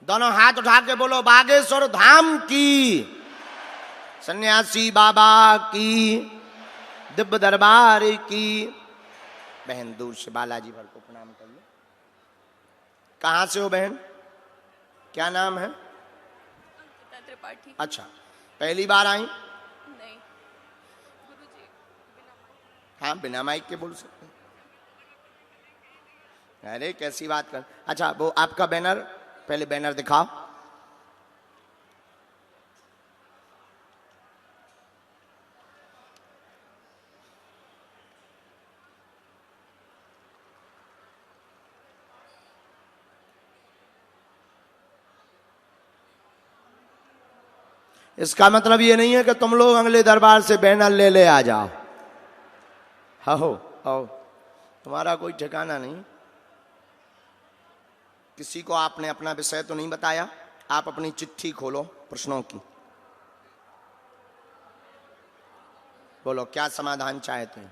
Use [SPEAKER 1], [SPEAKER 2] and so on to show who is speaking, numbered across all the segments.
[SPEAKER 1] दोनों हाथ उठा के बोलो बागेश्वर धाम की, सन्यासी बाबा की, दिव्य दरबार की। बहन दूर से बालाजी भर को प्रणाम करिए। कहां से हो बहन? क्या नाम है?
[SPEAKER 2] त्रिपाठी।
[SPEAKER 1] अच्छा, पहली बार आई?
[SPEAKER 2] नहीं गुरुजी,
[SPEAKER 1] हाँ, बिना माइक के बोल सकते हैं। अरे कैसी बात कर। अच्छा, वो आपका बैनर, पहले बैनर दिखाओ। इसका मतलब ये नहीं है कि तुम लोग अगले दरबार से बैनर ले ले आ जाओ। हो आओ, तुम्हारा कोई ठिकाना नहीं। किसी को आपने अपना विषय तो नहीं बताया। आप अपनी चिट्ठी खोलो प्रश्नों की, बोलो क्या समाधान चाहते हैं।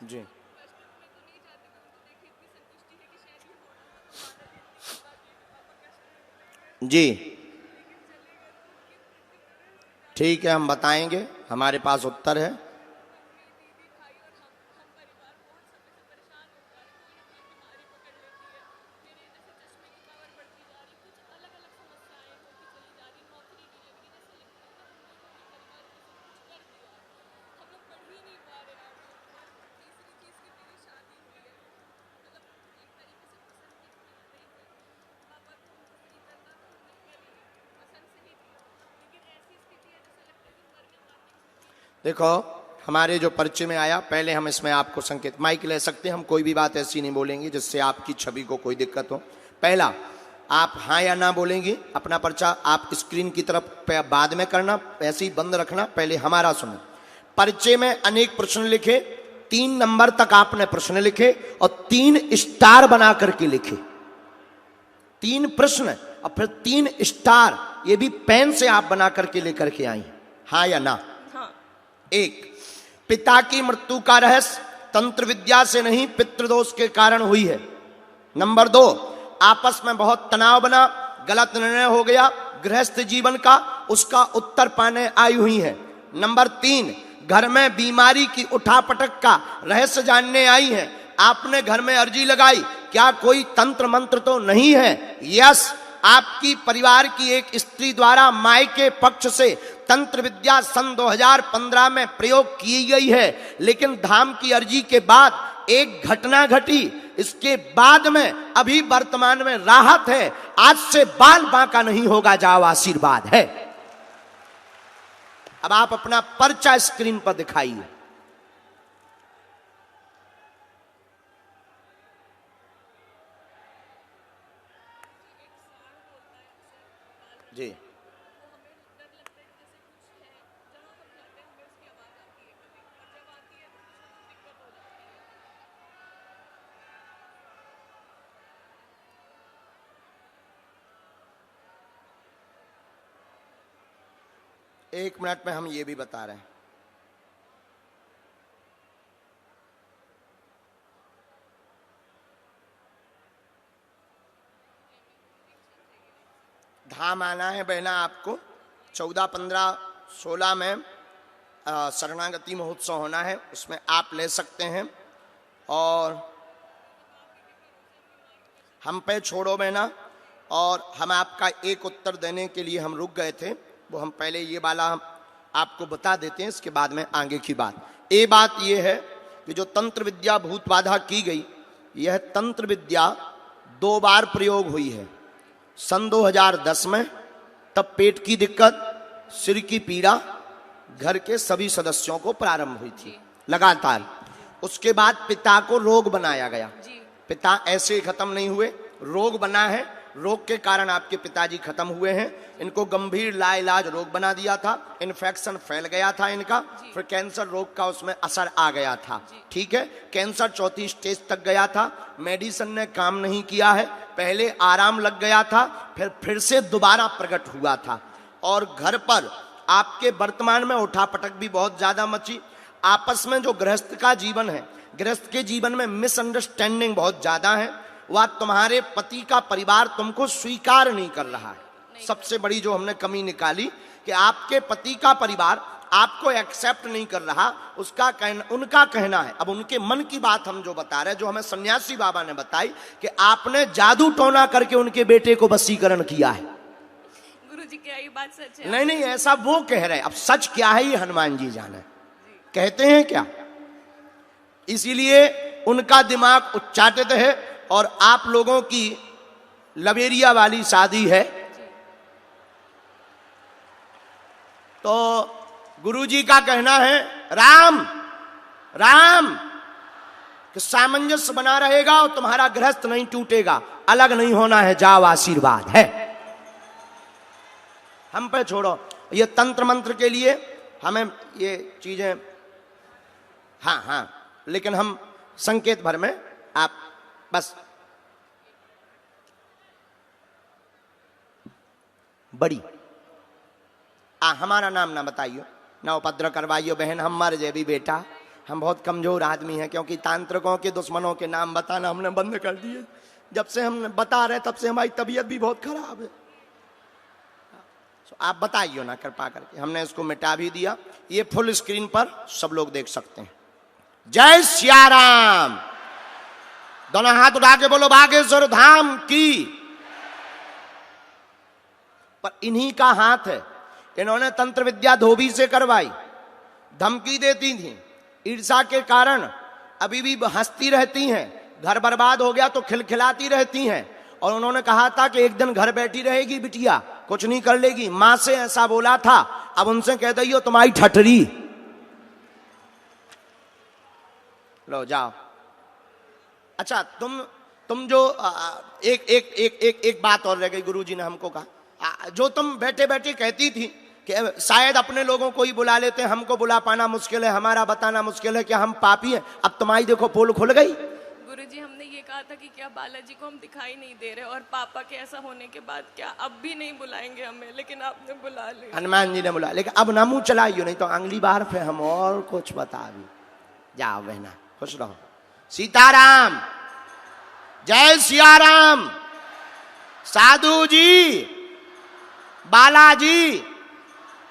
[SPEAKER 1] जी जी ठीक है, हम बताएंगे, हमारे पास उत्तर है। देखो, हमारे जो परिचय में आया, पहले हम इसमें आपको संकेत, माइक ले सकते हैं हम, कोई भी बात ऐसी नहीं बोलेंगे जिससे आपकी छवि को कोई दिक्कत हो। पहला, आप हाँ या ना बोलेंगे। अपना पर्चा आप स्क्रीन की तरफ बाद में करना, ऐसे ही बंद रखना, पहले हमारा सुनो। परिचय में अनेक प्रश्न लिखे, 3 नंबर तक आपने प्रश्न लिखे और 3 स्टार बना करके लिखे। 3 प्रश्न और फिर 3 स्टार, ये भी पेन से आप बना करके लेकर के आई। हाँ या ना?
[SPEAKER 2] हाँ।
[SPEAKER 1] 1, पिता की मृत्यु का रहस्य तंत्र विद्या से नहीं पितृदोष के कारण हुई है। नंबर 2, आपस में बहुत तनाव बना, गलत निर्णय हो गया गृहस्थ जीवन का, उसका उत्तर पाने आई हुई है। नंबर 3, घर में बीमारी की उठापटक का रहस्य जानने आई है। आपने घर में अर्जी लगाई, क्या कोई तंत्र मंत्र तो नहीं है? यस, आपकी परिवार की एक स्त्री द्वारा मायके पक्ष से तंत्र विद्या सन 2015 में प्रयोग की गई है, लेकिन धाम की अर्जी के बाद एक घटना घटी। इसके बाद में अभी वर्तमान में राहत है। आज से बाल बांका नहीं होगा, जाओ आशीर्वाद है। अब आप अपना पर्चा स्क्रीन पर दिखाइए। जी एक मिनट में हम ये भी बता रहे हैं। धाम आना है बहना आपको, 14, 15, 16 में शरणागति महोत्सव होना है, उसमें आप ले सकते हैं। और हम पे छोड़ो बहना, और हम आपका एक उत्तर देने के लिए हम रुक गए थे, वो हम पहले ये वाला हम आपको बता देते हैं, इसके बाद में आगे की बात। ये बात ये है कि जो तंत्र विद्या भूत बाधा की गई, यह तंत्र विद्या 2 बार प्रयोग हुई है। सन 2010 में, तब पेट की दिक्कत, सिर की पीड़ा घर के सभी सदस्यों को प्रारंभ हुई थी लगातार। उसके बाद पिता को रोग बनाया गया। पिता ऐसे ही खत्म नहीं हुए, रोग बना है, रोग के कारण आपके पिताजी खत्म हुए हैं। इनको गंभीर लाइलाज रोग बना दिया था, इन्फेक्शन फैल गया था इनका, फिर कैंसर रोग का उसमें असर आ गया था। ठीक है, कैंसर 4थी स्टेज तक गया था, मेडिसिन ने काम नहीं किया है, पहले आराम लग गया था, फिर से दोबारा प्रकट हुआ था। और घर पर आपके वर्तमान में उठापटक भी बहुत ज्यादा मची। आपस में जो गृहस्थ का जीवन है, गृहस्थ के जीवन में मिसअंडरस्टैंडिंग बहुत ज्यादा है। वह तुम्हारे पति का परिवार तुमको स्वीकार नहीं कर रहा है। सबसे बड़ी जो हमने कमी निकाली कि आपके पति का परिवार आपको एक्सेप्ट नहीं कर रहा, उनका कहना है। अब उनके मन की बात हम जो बता रहे हैं, जो हमें सन्यासी बाबा ने बताई कि आपने जादू टोना करके उनके बेटे को वशीकरण किया है।
[SPEAKER 2] गुरुजी क्या ये बात सच है?
[SPEAKER 1] नहीं नहीं, ऐसा वो कह रहे हैं। अब सच क्या है ये हनुमान जी जाने, कहते हैं क्या। इसीलिए उनका दिमाग उच्चाटित है और आप लोगों की लवेरिया वाली शादी है। तो गुरुजी का कहना है राम राम कि सामंजस्य बना रहेगा और तुम्हारा गृहस्थ नहीं टूटेगा, अलग नहीं होना है, जाओ आशीर्वाद है। हम पे छोड़ो ये तंत्र मंत्र के लिए हमें ये चीजें, हाँ हाँ, लेकिन हम संकेत भर में आप बस बड़ी हमारा नाम ना बताइयो, ना उपद्रव करवाइयो बहन, हम मर जाए भी बेटा। हम बहुत कमजोर आदमी हैं, क्योंकि तांत्रिकों के दुश्मनों के नाम बताना हमने बंद कर दिए। जब से हम बता रहे तब से हमारी तबीयत भी बहुत खराब है। आप बताइयो ना कृपा करके, हमने इसको मिटा भी दिया। ये फुल स्क्रीन पर सब लोग देख सकते हैं। जय सिया राम। दोनों हाथ उठा के बोलो बागेश्वर धाम की। पर इन्हीं का हाथ है, इन्होंने तंत्र विद्या धोबी से करवाई, धमकी देती थी, ईर्षा के कारण अभी भी हंसती रहती हैं, घर बर्बाद हो गया तो खिलखिलाती रहती हैं। और उन्होंने कहा था कि एक दिन घर बैठी रहेगी बिटिया, कुछ नहीं कर लेगी। मां से ऐसा बोला था, अब उनसे कह दइयो तुम्हारी ठटरी। लो जाओ। अच्छा तुम जो एक बात और रह गई, गुरुजी ने हमको कहा, जो तुम बैठे बैठे कहती थी कि शायद अपने लोगों को ही बुला लेते, हमको बुला पाना मुश्किल है, हमारा बताना मुश्किल है कि हम पापी हैं। अब तुम्हारी देखो पोल खुल गई।
[SPEAKER 2] गुरुजी हमने ये कहा था कि क्या बालाजी को हम दिखाई नहीं दे रहे, और पापा के ऐसा होने के बाद क्या अब भी नहीं बुलाएंगे हमें, लेकिन आपने बुला लिया।
[SPEAKER 1] हनुमान जी ने बुला, लेकिन अब ना मुंह चलाइयो, नहीं तो अगली बार फिर हम और कुछ बता भी। जाओ बहना, खुश रहो। सीताराम, जय सिया राम। साधु जी, बालाजी।